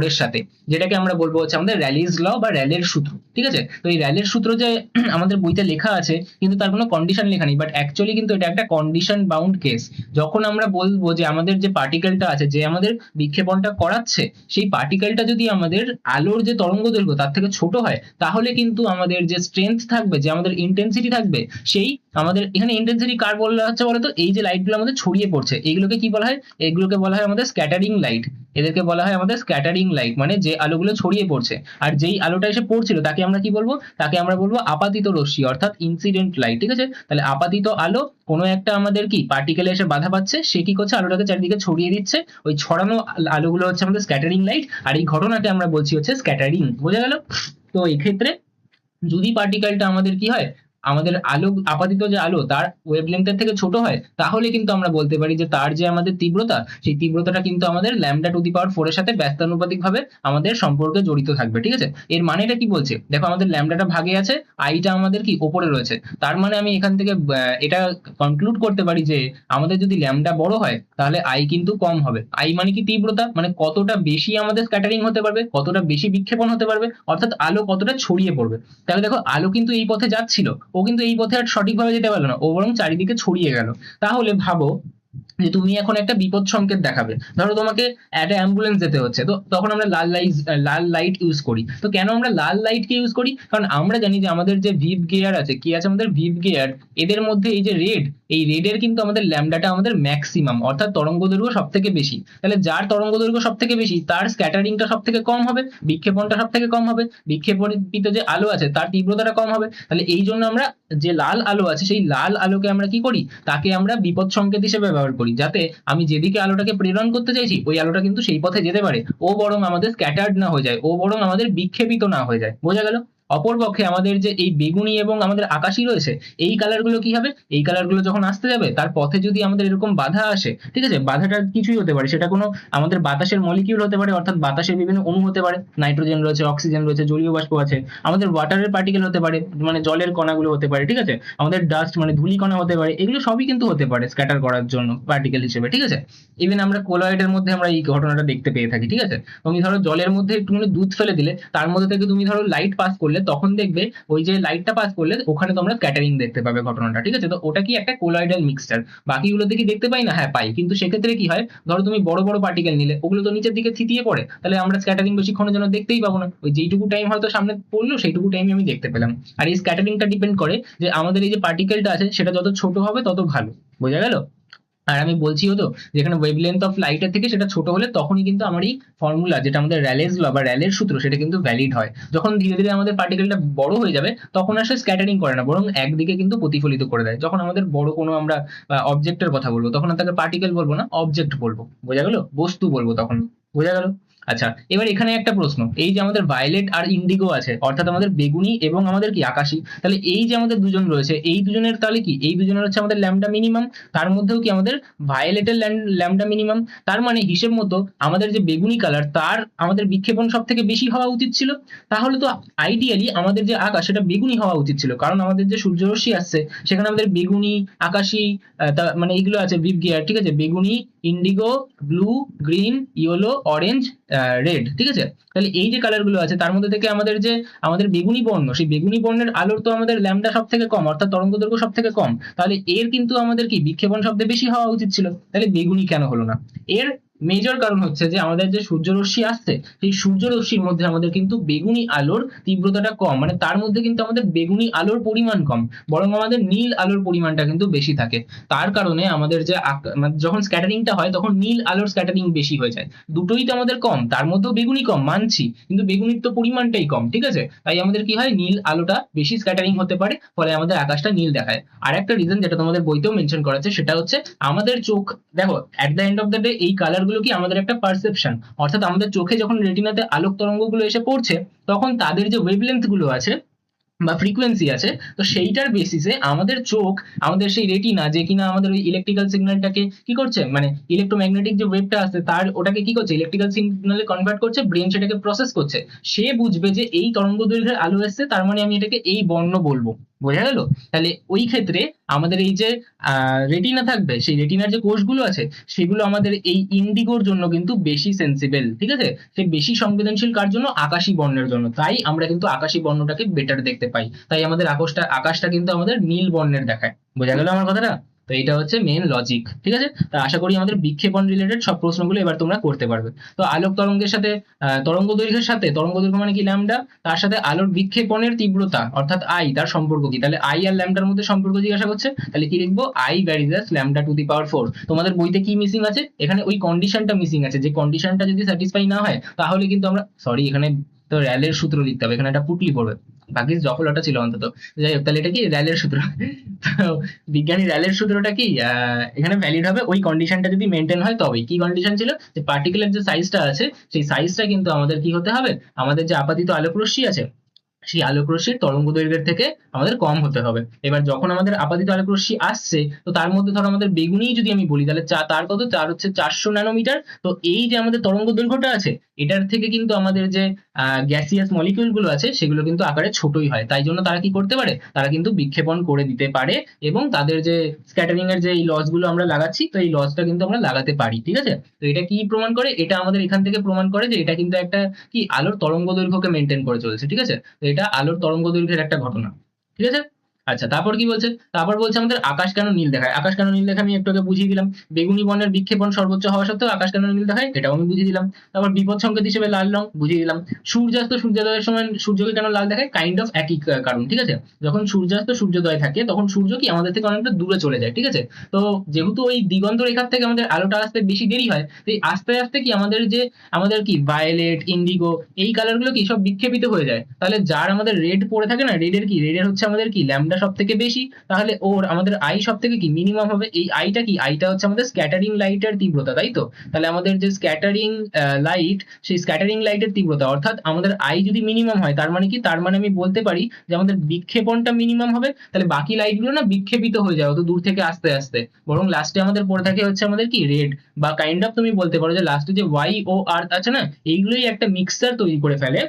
এর সাথে, যেটাকে আমরা বলবো হচ্ছে আমাদের র্যালিজ ল বা র্যালের সূত্র। ঠিক আছে, তো এই র্যালের সূত্র যে আমাদের বইতে লেখা আছে, কিন্তু তার কোনো কন্ডিশন লেখা নেই, বাট অ্যাকচুয়ালি কিন্তু এটা একটা কন্ডিশন বাউন্ড কেস। যখন আমরা বলবো যে আমাদের যে পার্টিকেলটা আছে, যে আমাদের বিক্ষেপণটা করাচ্ছে, সেই পার্টিকেলটা যদি আমাদের আলোর যে তরঙ্গ দৈর্ঘ্য তার থেকে ছোট হয়, তাহলে কিন্তু আমাদের যে স্ট্রেংথ থাকবে, যে আমাদের ইন্টেন্সিটি থাকবে, সেই আমাদের এখানে ইন্টেন্সিটি কার বলা হচ্ছে বলতো, এই যে লাইটগুলো আমাদের ছড়িয়ে পড়ছে, এইগুলোকে কি বলা হয়, এগুলোকে বলা হয় আমাদের স্ক্যাটারিং লাইট। এদেরকে বলা হয় আমাদের স্ক্যাটারিং লাইট, মানে যে আলোগুলো ছড়িয়ে পড়ছে, আর যেই আলোটা এসে পড়ছিল তাকে আমরা কি বলবো, তাকে আমরা বলবো আপাতিত রশ্মি, অর্থাৎ ইনসিডেন্ট লাইট। ঠিক আছে, তাহলে আপাতিত আলো কোনো একটা আমাদের কি পার্টিকেলে এসে বাধা পাচ্ছে, সে কি করছে, আলোটাকে চারিদিকে ছড়িয়ে দিচ্ছে, ওই ছড়ানো আলোগুলো হচ্ছে আমাদের স্ক্যাটারিং লাইট, আর এই ঘটনাকে আমরা বলছি হচ্ছে স্ক্যাটারিং। বোঝা গেল? তো এই ক্ষেত্রে যদি পার্টিকেলটা আমাদের কি হয়, আমাদের আলো আপাতিত যে আলো তার ওয়েভলেন্থের থেকে ছোট হয়, তাহলে কিন্তু আমরা বলতে পারি যে তার যে আমাদের তীব্রতা, সেই তীব্রতাটা কিন্তু আমাদের λ⁴ এর সাথে ব্যস্তানুপাতিক ভাবে আমাদের সম্পর্কে জড়িত থাকবে। ঠিক আছে, এর মানেটা কি বলছে, দেখো আমাদের ল্যামডাটা ভাগে আছে, আইটা আমাদের কি ওপরে রয়েছে, তার মানে আমি এখান থেকে এটা কনক্লুড করতে পারি যে আমাদের যদি ল্যামডা বড় হয় তাহলে আই কিন্তু কম হবে। আই মানে কি, তীব্রতা, মানে কতটা বেশি আমাদের স্ক্যাটারিং হতে পারবে, কতটা বেশি বিক্ষেপণ হতে পারবে, অর্থাৎ আলো কতটা ছড়িয়ে পড়বে। তাহলে দেখো আলো কিন্তু এই পথে যাচ্ছিল, ও কিন্তু এই পথে আর সঠিকভাবে যেতে পারলো না, ও বরং চারিদিকে ছড়িয়ে গেল। তাহলে ভাবো যে তুমি এখন একটা বিপদ সংকেত দেখাবে, ধরো তোমাকে একটা অ্যাম্বুলেন্স যেতে হচ্ছে, তো তখন আমরা লাল লাইট ইউজ করি। তো কেন আমরা লাল লাইটকে ইউজ করি, কারণ আমরা জানি যে আমাদের যে ভিভ গিয়ার আছে, কি আছে আমাদের ভিভ গিয়ার, এদের মধ্যে এই যে রেড, এই রেডের কিন্তু আমাদের ল্যামডাটা আমাদের ম্যাক্সিমাম, অর্থাৎ তরঙ্গ দৈর্ঘ্য সব থেকে বেশি। তাহলে যার তরঙ্গ দৈর্ঘ্য সব থেকে বেশি তার স্ক্যাটারিংটা সব থেকে কম হবে, বিক্ষেপণটা সব থেকে কম হবে, বিক্ষেপণিত যে আলো আছে তার তীব্রতাটা কম হবে। তাহলে এই জন্য আমরা যে লাল আলো আছে, সেই লাল আলোকে আমরা কি করি, তাকে আমরা বিপদ সংকেত হিসেবে ব্যবহার করি, যাতে আমি যেদিকে আলোটাকে প্রেরণ করতে চাইছি ওই আলোটা কিন্তু সেই পথে যেতে পারে, ও বরং আমাদের স্ক্যাটার্ড না হয়ে যায়, ও বরং আমাদের বিক্ষেপিত না হয়ে যায়। বোঝা গেল? অপরপক্ষে আমাদের যে এই বেগুনি এবং আমাদের আকাশি রয়েছে, এই কালার গুলো কি হবে, এই কালার গুলো যখন আসতে যাবে তার পথে যদি আমাদের এরকম বাধা আসে, ঠিক আছে, বাধাটা কিছুই হতে পারে, সেটা কোনো আমাদের বাতাসের মলিকিউল হতে পারে, অর্থাৎ বাতাসের বিভিন্ন অণু হতে পারে, নাইট্রোজেন রয়েছে, অক্সিজেন রয়েছে, জলীয় বাষ্প আছে, আমাদের ওয়াটারের পার্টিকেল হতে পারে, মানে জলের কণাগুলো হতে পারে, ঠিক আছে, আমাদের ডাস্ট মানে ধূলি কণা হতে পারে, এগুলো সবই কিন্তু হতে পারে স্ক্যাটার করার জন্য পার্টিকেল হিসেবে। ঠিক আছে, ইভেন আমরা কোলয়েডের মধ্যে আমরা এই ঘটনাটা দেখতে পেয়ে থাকি। ঠিক আছে, তুমি ধরো জলের মধ্যে একটুখানি দুধ ফেলে দিলে, তার মধ্যে থেকে তুমি ধরো লাইট পাস করলে, তখন দেখবে ওই যে লাইটটা পাস করলে ওখানে তোমরা স্ক্যাটারিং দেখতে পাবে ঘটনাটা। ঠিক আছে, তো ওটা কি একটা কোলয়েডাল মিক্সচার। বাকিগুলোতে কি দেখতে পাই না? হ্যাঁ পাই, কিন্তু সেক্ষেত্রে কি হয়, ধরো তুমি বড় বড় পার্টিকেল নিলে, ওগুলো তো নিচের দিকে থিতিয়ে পড়ে, তাহলে আমরা স্ক্যাটারিং বেশিক্ষণের জন্য দেখতেই পাবো না, ওই যেইটুকু টাইম হয়তো সামনে পড়লো সেইটুকু টাইমে আমি দেখতে পেলাম। আর এই স্ক্যাটারিংটা ডিপেন্ড করে যে আমাদের এই যে পার্টিকেলটা আছে সেটা যত ছোট হবে তত ভালো। বোঝা গেল? আর আমি বলছিও তো, যেখানে ওয়েভলেন্থ অফ লাইটের থেকে সেটা ছোট হলে তখনই কিন্তু আমার এই ফর্মুলা, যেটা আমাদের র্যালেস ল বা র্যালের সূত্র, সেটা কিন্তু ভ্যালিড হয়। যখন ধীরে ধীরে আমাদের পার্টিকেলটা বড় হয়ে যাবে, তখন আর সে স্ক্যাটারিং করে না, বরং একদিকে কিন্তু প্রতিফলিত করে দেয়। যখন আমাদের বড় কোনো আমরা অবজেক্টের কথা বলবো, তখন আর তাকে পার্টিকেল বলবো না, অবজেক্ট বলবো। বোঝা গেল? বস্তু বলবো তখন। বোঝা গেল? আচ্ছা, এবার এখানে একটা প্রশ্ন, এই যে আমাদের ভায়োলেট আর ইন্ডিগো আছে, অর্থাৎ আমাদের বেগুনি এবং আমাদের কি আকাশি, তাহলে এই যে আমাদের দুজন রয়েছে, এই দুজনের তাহলে কি, এই দুজনের হচ্ছে আমাদের ল্যামডা মিনিমাম, তার মধ্যেও কি আমাদের ভায়োলেটের ল্যামডা মিনিমাম। তার মানে হিসেব মতো আমাদের যে বেগুনি কালার, তার আমাদের বিক্ষেপণ সব থেকে বেশি হওয়া উচিত ছিল। তাহলে তো আইডিয়ালি আমাদের যে আকাশ সেটা বেগুনি হওয়া উচিত ছিল, কারণ আমাদের যে সূর্যরশ্মি আসছে সেখানে আমাদের বেগুনি, আকাশি, মানে এইগুলো আছে ভিভ গিয়ার। ঠিক আছে, বেগুনি, Indigo, blue, green, yellow, orange, red. ঠিক আছে, তাহলে এই যে কালার গুলো আছে তার মধ্যে থেকে আমাদের যে আমাদের বেগুনি বর্ণ, সেই বেগুনি বর্ণের আলোর তো আমাদের ল্যামডা সব থেকে কম, অর্থাৎ তরঙ্গ দৈর্ঘ্য সব থেকে কম, তাহলে এর কিন্তু আমাদের কি বিক্ষেপণ শব্দে বেশি হওয়া উচিত ছিল, তাহলে বেগুনি কেন হলো না? এর মেজর কারণ হচ্ছে যে আমাদের যে সূর্যরশ্মি আসছে, সেই সূর্যরশ্মির মধ্যে আমাদের কিন্তু বেগুনি আলোর তীব্রতাটা কম, মানে তার মধ্যে কিন্তু আমাদের বেগুনি আলোর পরিমাণ কম, বরং আমাদের নীল আলোর পরিমাণটা কিন্তু বেশি থাকে। তার কারণে আমাদের যে মানে যখন স্ক্যাটারিংটা হয় তখন নীল আলোর স্ক্যাটারিং বেশি হয়ে যায়। দুটোই তো আমাদের কম, তার মধ্যেও বেগুনি কম মানছি, কিন্তু বেগুনির তো পরিমাণটাই কম। ঠিক আছে, তাই আমাদের কি হয়, নীল আলোটা বেশি স্ক্যাটারিং হতে পারে, ফলে আমাদের আকাশটা নীল দেখায়। আর একটা রিজন যেটা তোমাদের বইতেও মেনশন করা আছে, সেটা হচ্ছে আমাদের চোখ, দেখো at the end of the day এই কালার গুলো কি আমাদের একটা পারসেপশন, অর্থাৎ আমাদের চোখে যখন রেটিনাতে আলোক তরঙ্গ গুলো এসে পড়ছে, তখন তাদের যে ওয়েভলেন্থ গুলো আছে, বা ফ্রিকোয়েন্সি আছে, তো সেইটার বেসিসে আমাদের চোখ, আমাদের সেই রেটিনা যে কিনা আমাদের ওই ইলেকট্রিক্যাল সিগন্যালটাকে কি করছে, মানে ইলেকট্রোম্যাগনেটিক যে ওয়েভটা আছে তার ওটাকে কি করছে, ইলেকট্রিক্যাল সিগন্যালে কনভার্ট করছে, ব্রেন সেটাকে প্রসেস করছে। সে বুঝবে যে এই তরঙ্গ দৈর্ঘ্যের আলো এসছে, তার মানে আমি এটাকে এই বর্ণ বলবো। বোঝা গেল? তাহলে ওই ক্ষেত্রে আমাদের এই যে রেটিনা থাকবে, সেই রেটিনার যে কোষগুলো আছে সেগুলো আমাদের এই ইন্ডিগোর জন্য কিন্তু বেশি সেন্সিবল, ঠিক আছে? সে বেশি সংবেদনশীল কার জন্য? আকাশী বর্ণের জন্য। তাই আমরা কিন্তু আকাশী বর্ণটাকে বেটার দেখতে পাই। তাই আমাদের আকাশটা কিন্তু আমাদের নীল বর্ণের দেখায়। বোঝা গেল আমার কথাটা? তো এটা হচ্ছে মেন লজিক, ঠিক আছে? তা আশা করি আমাদের বিক্ষেপণ রিলেটেড সব প্রশ্নগুলো এবার তোমরা করতে পারবে। তো আলোক তরঙ্গের সাথে তরঙ্গ দৈর্ঘ্যের সাথে, তরঙ্গ দৈর্ঘ্য মানে কি ল্যামডা, তার সাথে আলোর বিক্ষেপণের তীব্রতা অর্থাৎ আই, তার সম্পর্ক কি? তাহলে আই আর ল্যামডার মধ্যে সম্পর্ক জিজ্ঞাসা করছে, তাহলে কি লিখবো? I varies as lambda to the power 4। তোমাদের বইতে কি মিসিং আছে? এখানে ওই কন্ডিশনটা মিসিং আছে, যে কন্ডিশনটা যদি স্যাটিসফাই না হয় তাহলে কিন্তু আমরা, সরি এখানে তো র্যালের সূত্র লিখতে হবে, এখানে একটা পুটলি পড়বে, বাকি জফলটা ছিল অন্তত। যাই হোক, তাহলে এটা কি র্যালের সূত্র। তো বিজ্ঞানী র্যালের সূত্রটা কি এখানে ভ্যালিড হবে? ওই কন্ডিশনটা যদি মেনটেন হয় তবেই। কি কন্ডিশন ছিল? যে পার্টিকুলার যে সাইজটা আছে সেই সাইজটা কিন্তু আমাদের কি হতে হবে, আমাদের যে আপাতিত আলোক রশ্মি আছে সেই আলোক রশ্মির তরঙ্গ দৈর্ঘ্যের থেকে আমাদের কম হতে হবে। এবার যখন আমাদের আপাতিত আলোক রশ্মি আসছে, তো তার মধ্যে ধরো আমাদের বেগুনি যদি আমি বলি, তাহলে তার কত? তার হচ্ছে 400 ন্যানোমিটার। তো এই যে আমাদের তরঙ্গ দৈর্ঘ্যটা আছে, এটার থেকে কিন্তু আমাদের যে গ্যাসিয়াস মলিকিউল গুলো আছে সেগুলো কিন্তু আকারে ছোটই হয়। তাই জন্য তারা কি করতে পারে? তারা কিন্তু বিক্ষেপণ করে দিতে পারে, এবং তাদের যে স্ক্যাটারিং এর যে এই লস গুলো আমরা লাগাচ্ছি, তো এই লসটা কিন্তু আমরা লাগাতে পারি, ঠিক আছে? তো এটা কি প্রমাণ করে? এটা আমাদের এখান থেকে প্রমাণ করে যে এটা কিন্তু একটা কি আলোর তরঙ্গ দৈর্ঘ্যকে মেনটেন করে চলছে, ঠিক আছে? তো এটা আলোর তরঙ্গ দৈর্ঘ্যের একটা ঘটনা, ঠিক আছে? আচ্ছা, তারপর কি বলছে? তারপর বলছে আমাদের আকাশ কেন নীল দেখায়। আকাশ কেন নীল দেখায় আমি একটু আগে বুঝিয়ে দিলাম। বেগুনি বর্ণের বিক্ষেপণ সর্বোচ্চ হওয়া সত্ত্বেও আকাশ কেন নীল দেখায়, এটাও আমি বুঝিয়ে দিলাম। তারপর বিপদ সংকেত হিসেবে লাল রং বুঝিয়ে দিলাম। সূর্যাস্ত সূর্যোদয়ের সময় সূর্যকে কেন লাল দেখায়, কাইন্ড অফ একই কারণ, ঠিক আছে? যখন সূর্যাস্ত সূর্যোদয় থাকে তখন সূর্য কি আমাদের থেকে অনেকটা দূরে চলে যায়, ঠিক আছে? তো যেহেতু ওই দিগন্ত রেখার থেকে আমাদের আলোটা আসতে বেশি দেরি হয়, তো আস্তে আস্তে কি আমাদের কি ভায়োলেট, ইন্ডিগো, এই কালার গুলো কি সব বিক্ষেপিত হয়ে যায়। তাহলে যার আমাদের রেড পড়ে থাকে না, রেডের হচ্ছে আমাদের কি ল্যামডা সব থেকে বেশি, তাহলে ওর আমাদের আই সব থেকে কি মিনিমাম হবে। এই আইটা কি? আইটা হচ্ছে আমাদের স্ক্যাটারিং লাইটের তীব্রতা, তাই তো? তাহলে আমাদের যে স্ক্যাটারিং লাইট, সেই স্ক্যাটারিং লাইটের তীব্রতা অর্থাৎ আমাদের আই যদি মিনিমাম হয়, তার মানে কি? তার মানে আমি বলতে পারি যে আমাদের বিক্ষেপণটা মিনিমাম হবে। তাহলে বাকি লাইট গুলো না বিক্ষেপিত হয়ে যায় অত দূর থেকে আস্তে আস্তে, বরং লাস্টে আমাদের পড়ে থাকে হচ্ছে আমাদের কি রেড, বা কাইন্ড অফ তুমি বলতে পারো যে লাস্টে যে ওয়াই ও আর্থ আছে না, এইগুলোই একটা মিক্সচার তৈরি করে ফেলে,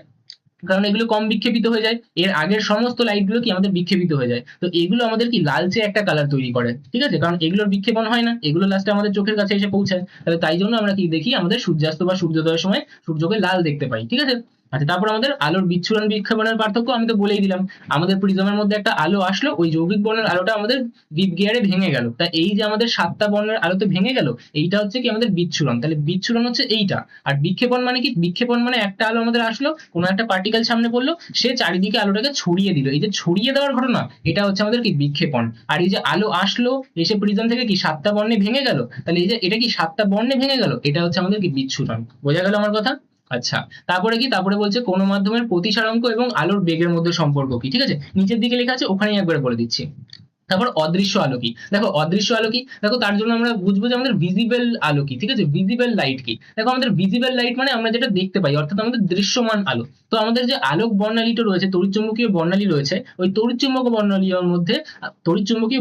কারণ এগুলো কম বিক্ষেপিত হয়ে যায়। এর আগের সমস্ত লাইট গুলো কি আমাদের বিক্ষেপিত হয়ে যায়, তো এগুলো আমাদের কি লালচে একটা কালার তৈরি করে, ঠিক আছে? কারণ এগুলোর বিক্ষেপণ হয় না, এগুলো লাস্টে আমাদের চোখের কাছে এসে পৌঁছায়। তাহলে তাই জন্য আমরা কি দেখি, আমাদের সূর্যাস্ত বা সূর্যোদয়ের সময় সূর্যকে লাল দেখতে পাই, ঠিক আছে? আচ্ছা, তারপর আমাদের আলোর বিচ্ছুরণ বিক্ষেপণের পার্থক্য আমি তো বলেই দিলাম। আমাদের প্রিজমের মধ্যে একটা আলো আসলো, ওই যৌগিক বর্ণের আলোটা আমাদের ডিপ গিয়ারে ভেঙে গেল, তা এই যে আমাদের 7টা বর্ণের আলোতে ভেঙে গেল, এইটা হচ্ছে কি আমাদের বিচ্ছুরণ। তাহলে বিচ্ছুরণ হচ্ছে এইটা। আর বিক্ষেপণ মানে কি? বিক্ষেপণ মানে একটা আলো আমাদের আসলো, কোনো একটা পার্টিকেল সামনে পড়লো, সে চারিদিকে আলোটাকে ছড়িয়ে দিল। এই যে ছড়িয়ে দেওয়ার ঘটনা, এটা হচ্ছে আমাদের কি? বিক্ষেপণ। আর এই যে আলো আসলো, এসে প্রিজম থেকে কি 7টা বর্ণে ভেঙে গেল, তাহলে এই যে এটা কি 7টা বর্ণে ভেঙে গেল, এটা হচ্ছে আমাদের কি? বিচ্ছুরণ। বোঝা গেল আমার কথা? আচ্ছা, তারপরে কি? তারপরে বলছে কোন মাধ্যমের প্রতিসারাঙ্ক এবং আলোর বেগের মধ্যে সম্পর্ক কি, ঠিক আছে? নিচের দিকে লেখা আছে, ওখানেই একবার বলে দিচ্ছি। তারপর অদৃশ্য আলো কি? দেখো অদৃশ্য আলো কি, দেখো তার জন্য আমরা বুঝবো যে আমাদের ভিজিবল আলো কি, ঠিক আছে? ভিজিবল লাইট কি? দেখো আমাদের ভিজিবল লাইট মানে আমরা যেটা দেখতে পাই, অর্থাৎ আমাদের দৃশ্যমান আলো। তো আমাদের যে আলোক বর্ণালীটা রয়েছে, তড়িৎচুম্বকীয় বর্ণালী রয়েছে, ওই তড়িৎচুম্বকীয়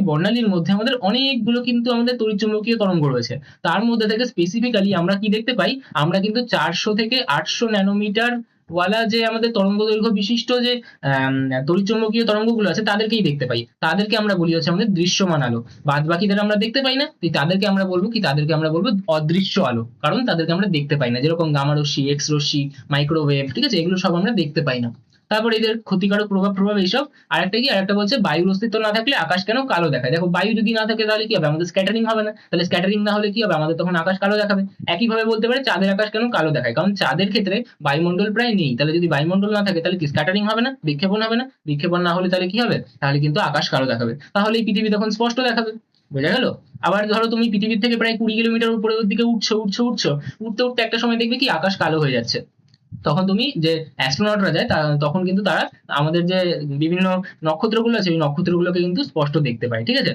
বর্ণালীর মধ্যে আমাদের অনেকগুলো কিন্তু আমাদের তড়িৎচুম্বকীয় তরঙ্গ রয়েছে। তার মধ্যে থেকে স্পেসিফিক্যালি আমরা কি দেখতে পাই? আমরা কিন্তু 400 থেকে 800 ন্যানোমিটার ওয়ালা যে আমাদের তরঙ্গ দৈর্ঘ্য বিশিষ্ট যে তড়িৎচুম্বকীয় তরঙ্গগুলো আছে তাদেরকেই দেখতে পাই। তাদেরকে আমরা বলি হচ্ছে আমাদের দৃশ্যমান আলো। বাদ বাকিদের আমরা দেখতে পাই না, তাদেরকে আমরা বলবো কি? তাদেরকে আমরা বলবো অদৃশ্য আলো, কারণ তাদেরকে আমরা দেখতে পাই না। যেরকম গামা রশ্মি, এক্স রশ্মি, মাইক্রোওয়েভ, ঠিক আছে? এগুলো সব আমরা দেখতে পাই না। তারপর এদের ক্ষতিকারক প্রভাব এইসব। আরেকটা বলছে বায়ুর অস্তিত্ব না থাকলে আকাশ কেন কালো দেখায়। দেখো বায়ু যদি না থাকে তাহলে কি হবে? আমাদের স্ক্যাটারিং হবে না। তাহলে স্ক্যাটারিং না হলে কি হবে? আমাদের তখন আকাশ কালো দেখাবে। একইভাবে বলতে পারে চাঁদের আকাশ কেন কালো দেখায়, কারণ চাঁদের ক্ষেত্রে বায়ুমণ্ডল প্রায় নেই। তাহলে যদি বায়ুমণ্ডল না থাকে তাহলে কি স্ক্যাটারিং হবে না, বিক্ষেপণ হবে না। বিক্ষেপণ না হলে তাহলে কি হবে? তাহলে কিন্তু আকাশ কালো দেখাবে। তাহলে এই পৃথিবী তখন স্পষ্ট দেখাবে। বোঝা গেল? আবার ধরো তুমি পৃথিবীর থেকে প্রায় 20 কিলোমিটার উপরের দিকে উঠছো, উঠতে উঠতে একটা সময় দেখবে কি আকাশ কালো হয়ে যাচ্ছে। তখন তুমি যে অ্যাস্ট্রোনটরা যায় তখন কিন্তু তারা আমাদের যে বিভিন্ন নক্ষত্রগুলো আছে, ওই নক্ষত্রগুলোকে কিন্তু স্পষ্ট দেখতে পায়, ঠিক আছে?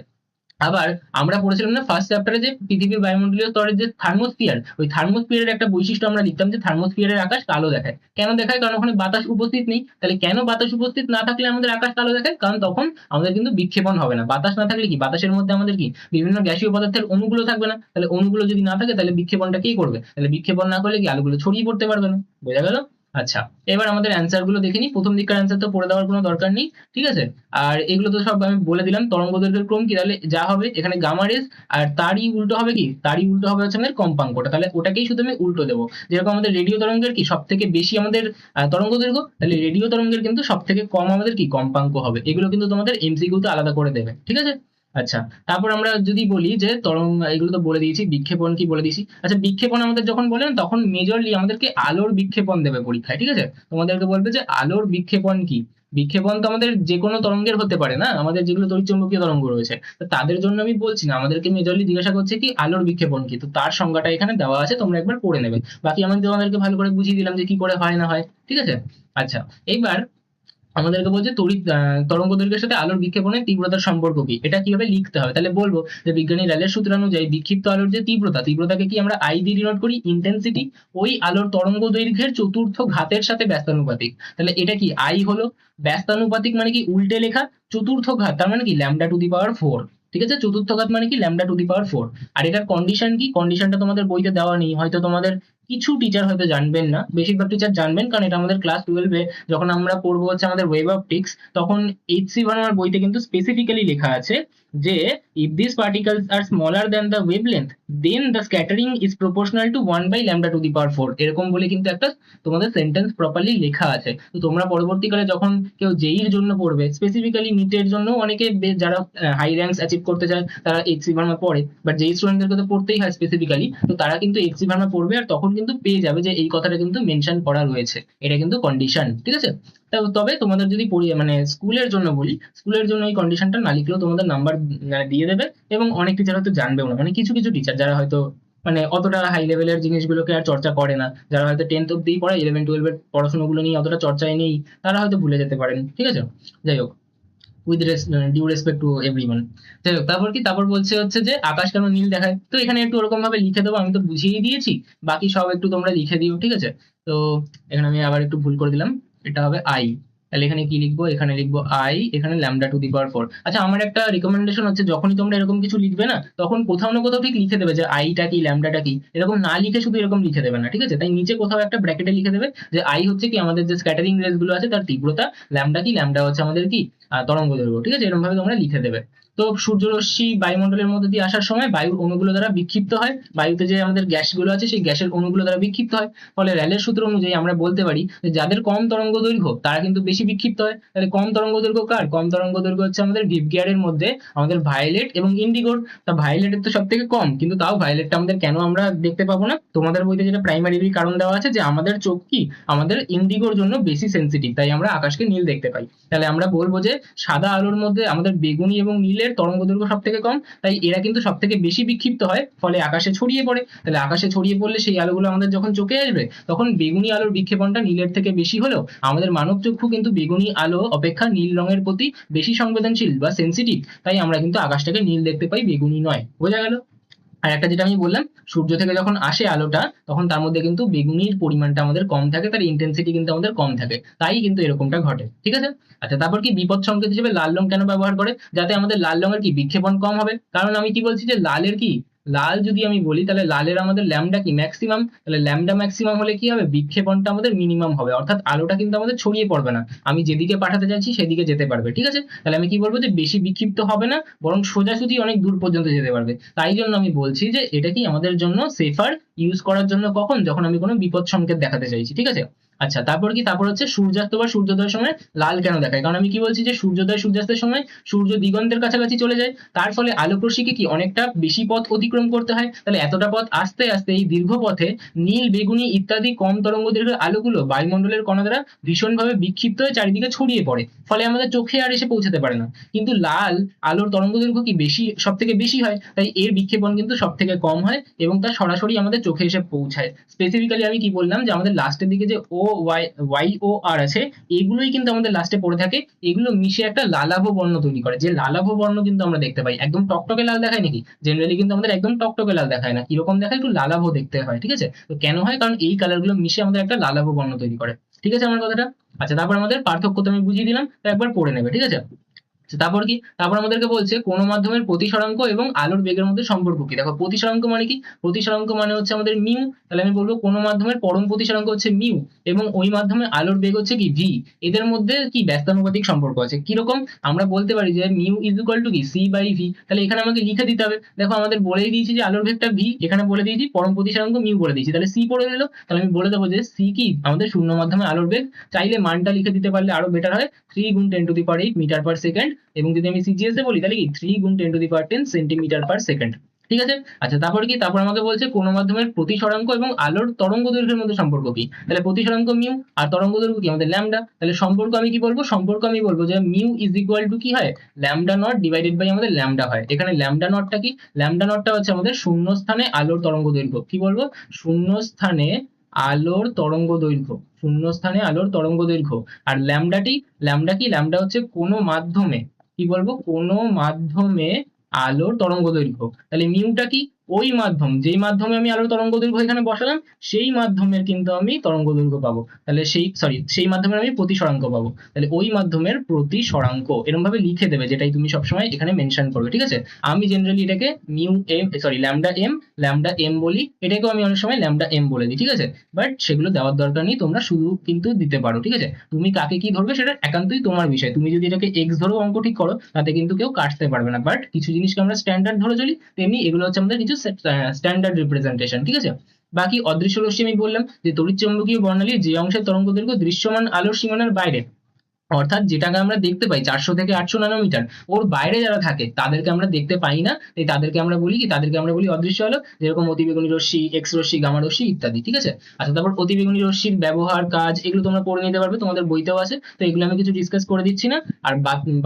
আবার আমরা পড়েছিলাম না ফার্স্ট চ্যাপ্টারে যে পৃথিবীর বায়ুমণ্ডলীয় স্তরের যে থার্মোস্ফিয়ার, ওই থার্মোস্ফিয়ারের একটা বৈশিষ্ট্য আমরা লিখতাম যে থার্মোস্ফিয়ারের আকাশ কালো দেখায়। কেন দেখায়? কারণ ওখানে বাতাস উপস্থিত নেই। তাহলে কেন বাতাস উপস্থিত না থাকলে আমাদের আকাশ কালো দেখায়? কারণ তখন আমাদের কিন্তু বিক্ষেপণ হবে না। বাতাস না থাকলে কি, বাতাসের মধ্যে আমাদের কি বিভিন্ন গ্যাসীয় পদার্থের অণুগুলো থাকবে না। তাহলে অণুগুলো যদি না থাকে তাহলে বিক্ষেপণটা কে করবে? তাহলে বিক্ষেপণ না করলে কি আলোগুলো ছড়িয়ে পড়তে পারবে না। বোঝা গেল? আচ্ছা, এবার আমাদের অ্যান্সার গুলো দেখে নিই। প্রথম দিককার অ্যান্সার তো পড়ে দেওয়ার কোনো দরকার নেই, ঠিক আছে। আর এগুলো তো সব আমি বলে দিলাম। তরঙ্গ দৈর্ঘ্যের ক্রম কি, তাহলে যা হবে এখানে গামা রেজ, আর তারই উল্টো হবে কি, তারই উল্টো হবে হচ্ছে আমাদের কম্পাঙ্কটা। তাহলে ওটাকেই শুধু আমি উল্টো দেবো। যেরকম আমাদের রেডিও তরঙ্গের কি সব থেকে বেশি আমাদের তরঙ্গ দৈর্ঘ্য, তাহলে রেডিও তরঙ্গের কিন্তু সব থেকে কম আমাদের কি কম্পাঙ্ক হবে। এগুলো কিন্তু তোমাদের এমসিকিউ তে আলাদা করে দেবে, ঠিক আছে। আচ্ছা, তারপর আমরা যদি বলি যে তরঙ্গ, এগুলো তো বলে দিয়েছি। বিক্ষেপণ কি বলে দিয়েছি। আচ্ছা, বিক্ষেপণ আমাদের যখন বলেন তখন মেজরলি আমাদেরকে আলোর বিক্ষেপণ দেবে পরীক্ষায়, ঠিক আছে। তোমাদেরকে বলবে যে আলোর বিক্ষেপণ কি। বিক্ষেপণ তো আমাদের যে কোনো তরঙ্গের হতে পারে না, আমাদের যেগুলো তড়িৎচুম্বকীয় তরঙ্গ রয়েছে, তো তাদের জন্য আমি বলছি না। আমাদেরকে মেজরলি জিজ্ঞাসা করছে কি আলোর বিক্ষেপণ কি, তো তার সংজ্ঞাটা এখানে দেওয়া আছে, তোমরা একবার পড়ে নেবে। বাকি আমি তোমাদেরকে ভালো করে বুঝিয়ে দিলাম যে কি করে হয় না হয়, ঠিক আছে। আচ্ছা, এইবার আমাদেরকে বলছে তরঙ্গ দৈর্ঘ্যের সাথে আলোর বিক্ষেপণের তীব্রতার সম্পর্ক কি, এটা কিভাবে লিখতে হবে। তাহলে বলবো যে বিজ্ঞানী র্যালের সূত্র অনুযায়ী বিক্ষিপ্ত আলোর যে তীব্রতাকে কি আমরা আই দিয়ে ডিনোট করি, ইন্টেন্সিটি, ওই আলোর তরঙ্গ দৈর্ঘ্যের চতুর্থ ঘাতের সাথে ব্যস্তানুপাতিক। তাহলে এটা কি আই হলো, ব্যস্তানুপাতিক মানে কি উল্টে লেখা, চতুর্থ ঘাত তার মানে কি λ⁴, ঠিক আছে। চতুর্থ ঘাত মানে কি λ⁴। আর এটার কন্ডিশন কি, কন্ডিশনটা তোমাদের বইতে দেওয়া নেই, হয়তো তোমাদের কিছু টিচার হয়তো জানবেন না, বেশিরভাগ টিচার জানবেন, কারণ এটা আমাদের ক্লাস 12-এ যখন আমরা পড়বো হচ্ছে আমাদের ওয়েব অপটিক্স, তখন এইচ.সি. ভার্মার বইতে কিন্তু স্পেসিফিক্যালি লেখা আছে যে if these particles are smaller than the wavelength then the scattering is proportional to 1/λ⁴, এরকম বলে কিন্তু একটা তোমাদের সেন্টেন্স প্রপারলি লেখা আছে। তো তোমরা পরবর্তীকালে যখন কেউ জেইর জন্য পড়বে, স্পেসিফিক্যালি নিটের জন্য অনেকে যারা হাই র্যাঙ্কস অ্যাচিভ করতে চায় তারা এইচ.সি. ভার্মা পড়ে, বাট যেই স্টুডেন্টদেরকে তো পড়তেই হয় স্পেসিফিক্যালি, তো তারা কিন্তু এইচ.সি. ভার্মা পড়বে, আর তখন কিন্তু পেয়ে যাবে যে এই কথাটা কিন্তু মেনশন করা রয়েছে, এটা কিন্তু কন্ডিশন, ঠিক আছে। তবে তোমাদের যদি মানে স্কুলের জন্য বলি, স্কুলের জন্য এই কন্ডিশনটা না লিখলেও তোমাদের নাম্বার দিয়ে দেবে। এবং অনেক টিচার হয়তো জানবেও না, মানে কিছু কিছু টিচার যারা হয়তো মানে অতটা হাই লেভেলের জিনিসগুলোকে আর চর্চা করে না, যারা হয়তো 10th অব্দিই পড়ে, 11-12 এর পড়াশোনাগুলো নিয়ে অতটা চর্চায় নেই, তারা হয়তো ভুলে যেতে পারেন, ঠিক আছে। যাই হোক, with due respect to everyone. যাই হোক, তারপর কি, তারপর বলছে হচ্ছে যে আকাশ কেন নীল দেখায়। তো এখানে একটু ওরকম ভাবে লিখে দেবো, আমি তো বুঝিয়ে দিয়েছি, বাকি সব একটু তোমরা লিখে দিও, ঠিক আছে। তো এখানে আমি আবার একটু ভুল করে দিলাম, এটা হবে আই। তাহলে এখানে কি লিখবো, এখানে লিখবো আই, এখানে λ⁴। আচ্ছা, আমার একটা রিকমেন্ডেশন হচ্ছে যখনই তোমরা এরকম কিছু লিখবে না, তখন কোথাও না কোথাও ঠিক লিখে দেবে যে আইটা কি ল্যামডাটা কি, এরকম না লিখে শুধু এরকম লিখে দেবে না, ঠিক আছে। তাই নিচে কোথাও একটা ব্র্যাকেটে লিখে দেবে যে আই হচ্ছে কি আমাদের যে স্ক্যাটারিং রেস গুলো আছে তার তীব্রতা, ল্যামডা কি, ল্যামডা হচ্ছে আমাদের কি তরঙ্গ দৈর্ঘ্য, ঠিক আছে। এরকম ভাবে তোমরা লিখে দেবে। তো সূর্যরশ্মি বায়ুমণ্ডলের মধ্যে দিয়ে আসার সময় বায়ুর অণুগুলো দ্বারা বিক্ষিপ্ত হয়, বায়ুতে যে আমাদের গ্যাসগুলো আছে সেই গ্যাসের অণুগুলো দ্বারা বিক্ষিপ্ত হয়। ফলে র্যালের সূত্র অনুযায়ী আমরা বলতে পারি যে যাদের কম তরঙ্গ দৈর্ঘ্য তারা কিন্তু বেশি বিক্ষিপ্ত হয়। তাহলে কম তরঙ্গ দৈর্ঘ্য কার, কম তরঙ্গ দৈর্ঘ্য হচ্ছে আমাদের ডিপ গিয়ারের মধ্যে আমাদের ভায়োলেট এবং ইন্ডিগোর। তা ভায়োলেটের তো সব থেকে কম, কিন্তু তাও ভায়োলেটটা আমাদের কেন আমরা দেখতে পাবো না, তোমাদের বইতে যেটা প্রাইমারি কারণ দেওয়া আছে যে আমাদের চোখ কি আমাদের ইন্ডিগোর জন্য বেশি সেন্সিটিভ, তাই আমরা আকাশকে নীল দেখতে পাই। তাহলে আমরা বলবো যে সাদা আলোর মধ্যে আমাদের বেগুনি এবং নীলের তরঙ্গ দৈর্ঘ্য সব থেকে কম, তাই এরা কিন্তু সব থেকে বেশি বিক্ষিপ্ত হয়, ফলে আকাশে ছড়িয়ে পড়ে। তাহলে আকাশে ছড়িয়ে পড়লে সেই আলোগুলো আমাদের যখন চোখে আসবে, তখন বেগুনি আলোর বিক্ষেপণটা নীলের থেকে বেশি হলেও আমাদের মানব চক্ষু কিন্তু বেগুনি আলো অপেক্ষা নীল রঙের প্রতি বেশি সংবেদনশীল বা সেন্সিটিভ, তাই আমরা কিন্তু আকাশটাকে নীল দেখতে পাই, বেগুনি নয়। বোঝা গেল? আর একটা যেটা আমি বললাম, সূর্য থেকে যখন আসে আলোটা, তখন তার মধ্যে কিন্তু বেগুনির পরিমাণটা আমাদের কম থাকে, তার ইন্টেন্সিটি কিন্তু আমাদের কম থাকে, তাই কিন্তু এরকমটা ঘটে, ঠিক আছে। আচ্ছা, তারপর কি বিপদ সংকেত হিসেবে লাল রং কেন ব্যবহার করে, যাতে আমাদের লাল রঙের কি বিক্ষেপণ কম হবে। কারণ আমি কি বলছি যে লালের কি, লাল যদি আমি বলি তাহলে লালের আমাদের ল্যামডা কি ম্যাক্সিমাম, তাহলে ল্যামডা ম্যাক্সিমাম হলে কি হবে, বিক্ষেপণটা আমাদের মিনিমাম হবে, অর্থাৎ আলোটা কিন্তু আমাদের ছড়িয়ে পড়বে না, আমি যেদিকে পাঠাতে চাইছি সেদিকে যেতে পারবে, ঠিক আছে। তাহলে আমি কি বলবো যে বেশি বিক্ষিপ্ত হবে না, বরং সোজাসুজি অনেক দূর পর্যন্ত যেতে পারবে। তাই জন্য আমি বলছি যে এটা কি আমাদের জন্য সেফার ইউজ করার জন্য, কখন, যখন আমি কোনো বিপদ সংকেত দেখাতে চাইছি, ঠিক আছে। আচ্ছা, তারপর কি, তারপর হচ্ছে সূর্যাস্ত বা সূর্যোদয়ের সময় লাল কেন দেখায়। কারণ আমি কি বলছি যে সূর্যোদয় সূর্যাস্তের সময় সূর্য দিগন্তের কাছাকাছি চলে যায়, তার ফলে আলোক রশ্মিকে কি অনেকটা বেশি পথ অতিক্রম করতে হয়। তাহলে এতটা পথ আস্তে আস্তে এই দীর্ঘ পথে নীল, বেগুনি ইত্যাদি কম তরঙ্গ দৈর্ঘ্যের আলোগুলো বায়ুমণ্ডলের কণা দ্বারা ভীষণভাবে বিক্ষিপ্ত হয়ে চারিদিকে ছড়িয়ে পড়ে, ফলে আমাদের চোখে আর এসে পৌঁছাতে পারে না। কিন্তু লাল আলোর তরঙ্গ দৈর্ঘ্য কি বেশি, সব থেকে বেশি হয়, তাই এর বিক্ষেপণ কিন্তু সব থেকে কম হয় এবং তা সরাসরি আমাদের চোখে এসে পৌঁছায়। স্পেসিফিক্যালি আমি কি বললাম যে আমাদের লাস্টের দিকে যে ও YOR আছে, এগুলোই কিন্তু আমাদের লাস্টে পড়ে থাকে। এগুলো মিশে একটা লালাভ বর্ণ তৈরি করে, যে লালাভ বর্ণ কিন্তু আমরা দেখতে পাই। একদম টকটকে লাল দেখায় নাকি? জেনারেলি কিন্তু আমাদের একদম টকটকে লাল দেখায় না, কিরকম দেখায়, একটু লালাভ দেখতে হয়। ঠিক আছে, তো কেন হয়? কারণ এই কালার গুলো মিশে আমাদের একটা লালাভ বর্ণ তৈরি করে। ঠিক আছে আমার কথাটা? আচ্ছা, তারপর আমাদের পার্থক্য তো আমি বুঝিয়ে দিলাম, তো একবার পড়ে নেবে। ঠিক আছে, তারপর কি? তারপর আমাদেরকে বলছে কোন মাধ্যমের প্রতিসরাঙ্ক এবং আলোর বেগের মধ্যে সম্পর্ক কি। দেখো, প্রতিসরাঙ্ক মানে কি? প্রতিসরাঙ্ক মানে হচ্ছে আমাদের মিউ। তাহলে আমি বলবো কোন মাধ্যমের পরম প্রতিসরাঙ্ক হচ্ছে মিউ, এবং ওই মাধ্যমে আলোর বেগ হচ্ছে কি ভি। এদের মধ্যে কি ব্যস্তানুপাতিক সম্পর্ক আছে। কিরকম? আমরা বলতে পারি যে মিউ ইজ ইকুয়াল টু কি সি বাই ভি। তাহলে এখানে আমাকে লিখে দিতে হবে। দেখো, আমাদের বলেই দিয়েছি যে আলোর বেগটা ভি, এখানে বলে দিয়েছি পরম প্রতিসরাঙ্ক মিউ বলে দিয়েছি, তাহলে সি পড়ে নিল। তাহলে আমি বলে দেবো যে সি কি আমাদের শূন্য মাধ্যমে আলোর বেগ। চাইলে মানটা লিখে দিতে পারলে আরো বেটার হয়, 3 × 10⁸ মিটার পার সেকেন্ড। এবং যদি আমি সিজিএস এ বলি তাহলে কি 3 × 10⁻10 সেন্টিমিটার পার সেকেন্ড। ঠিক আছে, আচ্ছা তারপর কি? তারপর আমাকে বলছে কোন মাধ্যমের প্রতিসরাঙ্ক এবং আলোর তরঙ্গ দৈর্ঘ্যের মধ্যে সম্পর্ক কি। তাহলে প্রতিসরাঙ্ক মিউ আর তরঙ্গ দৈর্ঘ্য কি আমাদের ল্যামডা। তাহলে সম্পর্ক আমি কি বলবো? সম্পর্ক আমি বলবো যে মিউ ইজ ইকুয়াল টু কি হয়, ল্যামডা নট ডিভাইডেড বাই আমাদের ল্যামডা হয়। এখানে ল্যামডা নটটা কি? ল্যামডা নটটা হচ্ছে আমাদের শূন্য স্থানে আলোর তরঙ্গ দৈর্ঘ্য। কি বলবো? শূন্য স্থানে আলোর তরঙ্গ দৈর্ঘ্য, শূন্য স্থানে আলোর তরঙ্গ দৈর্ঘ্য। আর ল্যামডাটি, ল্যামডা কি? ল্যামডা হচ্ছে কোনো মাধ্যমে, কি বলবো, কোনো মাধ্যমে আলোর তরঙ্গ দৈর্ঘ্য। তাহলে মিউটা কি? ওই মাধ্যম, যেই মাধ্যমে আমি আলোর তরঙ্গ দৈর্ঘ্য এখানে বসালাম, সেই মাধ্যমের কিন্তু আমি তরঙ্গ দৈর্ঘ্য পাবো। তাহলে সেই মাধ্যমের আমি প্রতিসরাঙ্ক পাবো। তাহলে ওই মাধ্যমের প্রতিসরাঙ্ক এরকম ভাবে লিখে দেবে, যেটাই তুমি সবসময় এখানে মেনশন করবে। ঠিক আছে, আমি জেনারেলি এটাকে ল্যামডা এম বলি, এটাকেও আমি অনেক সময় ল্যামডা এম বলে দিই। ঠিক আছে, বাট সেগুলো দেওয়ার দরকার নেই, তোমরা শুধু কিন্তু দিতে পারো। ঠিক আছে, তুমি কাকে কি ধরবে সেটা একান্তই তোমার বিষয়। তুমি যদি এটাকে এক্স ধরো অঙ্ক ঠিক করো, তাতে কিন্তু কেউ কাটতে পারবে না। বাট কিছু জিনিসকে আমরা স্ট্যান্ডার্ড ধরে চলি, তেমনি এগুলো হচ্ছে আমাদের কিছু স্ট্যান্ডার্ড রিপ্রেজেন্টেশন। ঠিক আছে, বাকি অদৃশ্য রশ্মি আমি বললাম যে তড়িৎচুম্বকীয় বর্ণালীর যে অংশের তরঙ্গ দৈর্ঘ্য দৃশ্যমান আলোর সীমানার বাইরে, অর্থাৎ যেটাকে আমরা দেখতে পাই 400 থেকে 800 ন্যানোমিটার, ওর বাইরে যারা থাকে তাদেরকে আমরা দেখতে পাই না, তাই তাদেরকে আমরা বলি কি? তাদেরকে আমরা বলি অদৃশ্য আলো। যেরকম অতিবেগুনি রশ্মি, এক্স রশ্মি, গামা রশ্মি ইত্যাদি। ঠিক আছে, আচ্ছা তারপর অতিবেগুনি রশ্মির ব্যবহার, কাজ, এগুলো তোমরা পড়ে নিতে পারবে, তোমাদের বইতেও আছে, তো এগুলো আমি কিছু ডিসকাস করে দিচ্ছি না। আর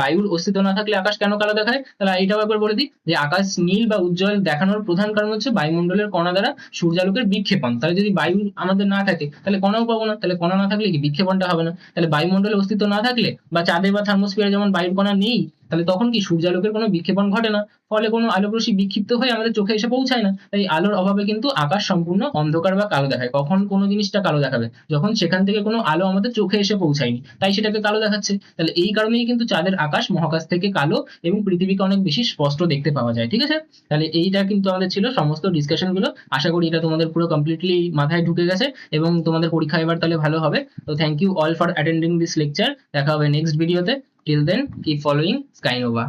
বায়ুর অস্তিত্ব না থাকলে আকাশ কেন কালো দেখায়, তাহলে এটাও একবার বলে দিই যে আকাশ নীল বা উজ্জ্বল দেখানোর প্রধান কারণ হচ্ছে বায়ুমণ্ডলের কণা দ্বারা সূর্যালোকের বিক্ষেপণ। তাহলে যদি বায়ু আমাদের না থাকে তাহলে কণাও পাবো না, তাহলে কণা না থাকলে কি বিক্ষেপণটা হবে না। তাহলে বায়ুমণ্ডলের অস্তিত্ব না থাকলে বা চাঁদে বা থার্মোস্ফিয়ারে যেমন বায়ুর কণা নেই, তাহলে তখন কি সূর্যালোকের কোনো বিক্ষেপণ ঘটে না, ফলে কোনো আলোক রশ্মি বিক্ষিপ্ত হয়ে আমাদের চোখে এসে পৌঁছায় না। তাই আলোর অভাবে কিন্তু আকাশ সম্পূর্ণ অন্ধকার বা কালো দেখায়। কখন কোনো জিনিসটা কালো দেখাবে? যখন সেখান থেকে কোনো আলো আমাদের চোখে এসে পৌঁছায়নি, তাই সেটাকে কালো দেখাচ্ছে। তাহলে এই কারণেই কিন্তু চাঁদের আকাশ মহাকাশ থেকে কালো এবং পৃথিবীকে অনেক বেশি স্পষ্ট দেখতে পাওয়া যায়। ঠিক আছে, তাহলে এইটা কিন্তু আমাদের ছিল সমস্ত ডিসকাশন গুলো। আশা করি এটা তোমাদের পুরো কমপ্লিটলি মাথায় ঢুকে গেছে এবং তোমাদের পরীক্ষা এবার তাহলে ভালো হবে। তো thank you all for attending this lecture. দেখা হবে নেক্সট ভিডিওতে। Till then, keep following Skynova.